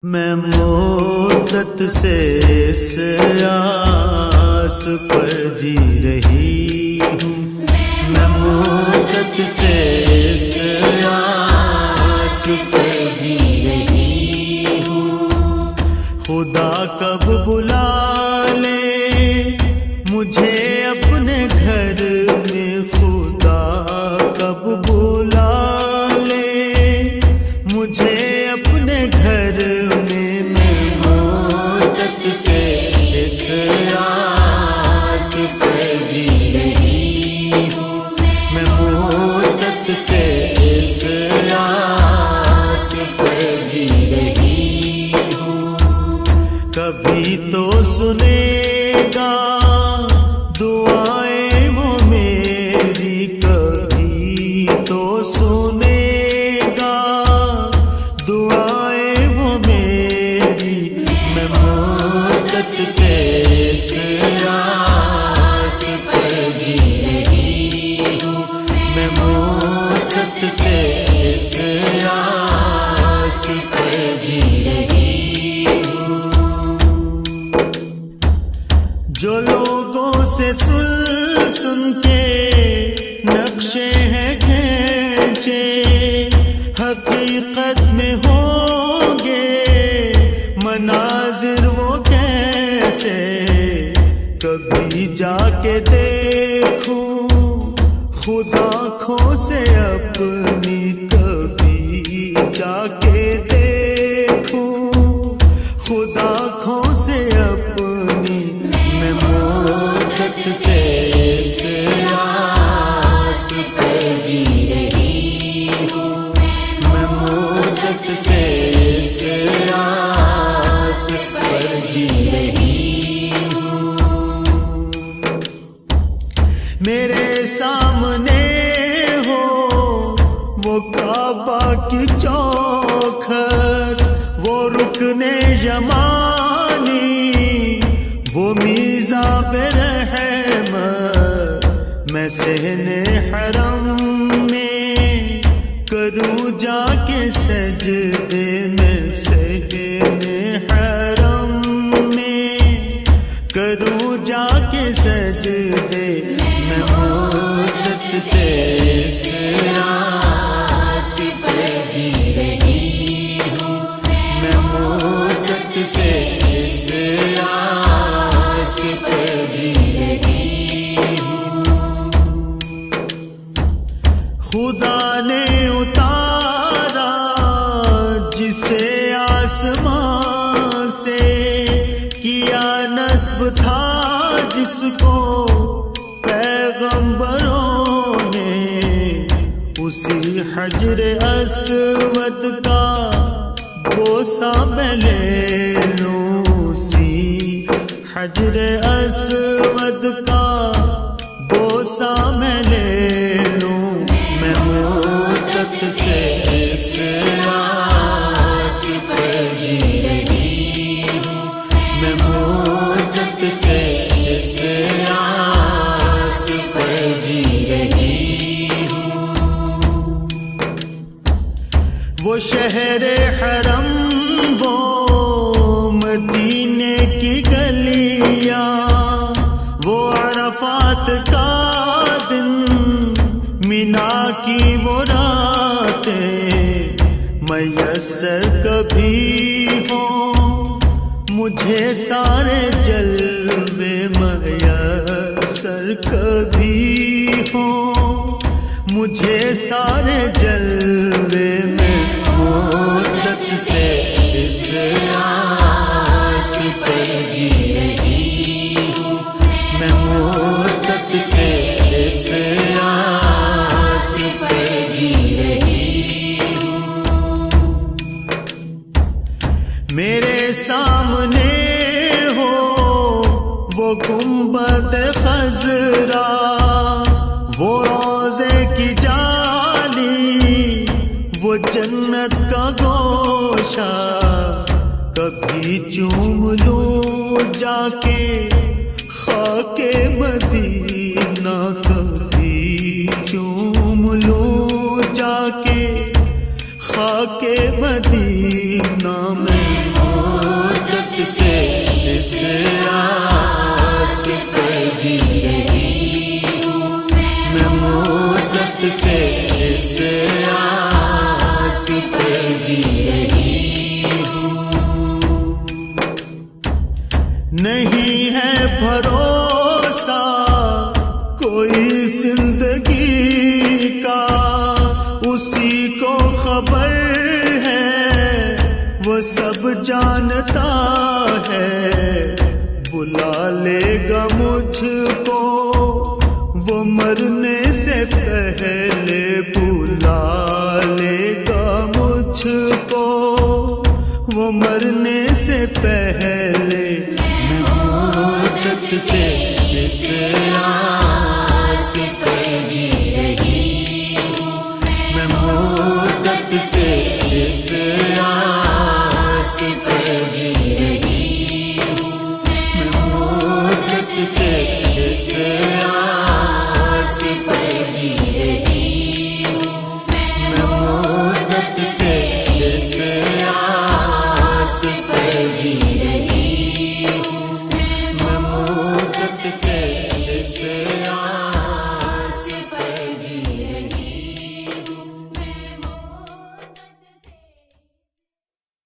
मैं मुद्दत से इस आस पर जी रही हूँ। मैं मुद्दत से इस आस पर जी रही हूँ। खुदा कब बुला ले मुझे अपने घर में, खुदा कब बुला ले मुझे अपने घर में। मैं मुद्दत से इस आस पर जी रही हूँ। मैं मुद्दत से इस आस पर जी रही हूँ। कभी तो सुनेगा दुआएं वो मेरी, कभी तो सुनेगा दुआएं वो मेरी। मैं मुद्दत से इस आस पर जी रही हूँ। मैं मुद्दत से इस आस पर जी रही हूँ। जो लोगों से सुन सुन के नक्शे हैं खींचे, हकीकत में होंगे मनाजिर वो कैसे। कभी जाके देखूं खुद आँखों से अपनी, कभी जाके देखूं खुद आँखों से अपनी। मैं मुद्दत से इस आस पर जी रही हूँ। मैं मुद्दत से इस आस पर जी रही हूँ। मेरे सामने हो वो काबा की चौखट, वो रुकने यमानी, वो मीज़ाब रहमत। मैं सहने हरम में करूँ जाके सजदे में, सहने हरम में करूँ जाके सजदे। मैं मुद्दत से इस आस पर जी रही हूँ। मैं मुद्दत से इस आस पर जी रही हूँ। खुदा ने उतारा जिसे आसमां से, किया नस्ब था जिसको पैगंबरों ने। उसी हजर अस्वद का बोसा मैं ले लूं, उसी हजर अस्वद का बोसा मैं ले लूं। मैं मुद्दत से इस आस पर जी रही हूँ। मैं मुद्दत से इस आस पर जी रही हूँ। वो शहरे हरम, वो मदीने की गलियां, वो अरफात का दिन, मिना की वो रातें। मयस्सर कभी हो मुझे सारे जलवे, मयस्सर कभी हो मुझे सारे जलवे। में मुद्दत से इस आस पर जी रही हूँ। मैं मुद्दत से इस आस पर जी रही हूँ। मेरे सामने हो वो गुंबद खजरा, वो रोज़े की जाली, वो जन्नत का गोशा। कभी चूम लूं जाके खाके मदीना, कभी चूम लूं जाके खाके मदीना में। से इस आस पर जी रही हूँ मैं, मुद्दत से इस आस पर जी रही हूँ। नहीं है भरोसा कोई जिंदगी का, उसी को खबर है वो सब जानता है। बुला लेगा मुझको वो मरने से पहले, बुला लेगा मुझको वो मरने से पहले। मुद्दत से इस आस पर जी रही हूँ मैं, मुद्दत से इस आस पर जी रही हूँ मैं, मुद्दत से इस आस पर जी रही हूँ मैं, मुद्दत से इस आस पर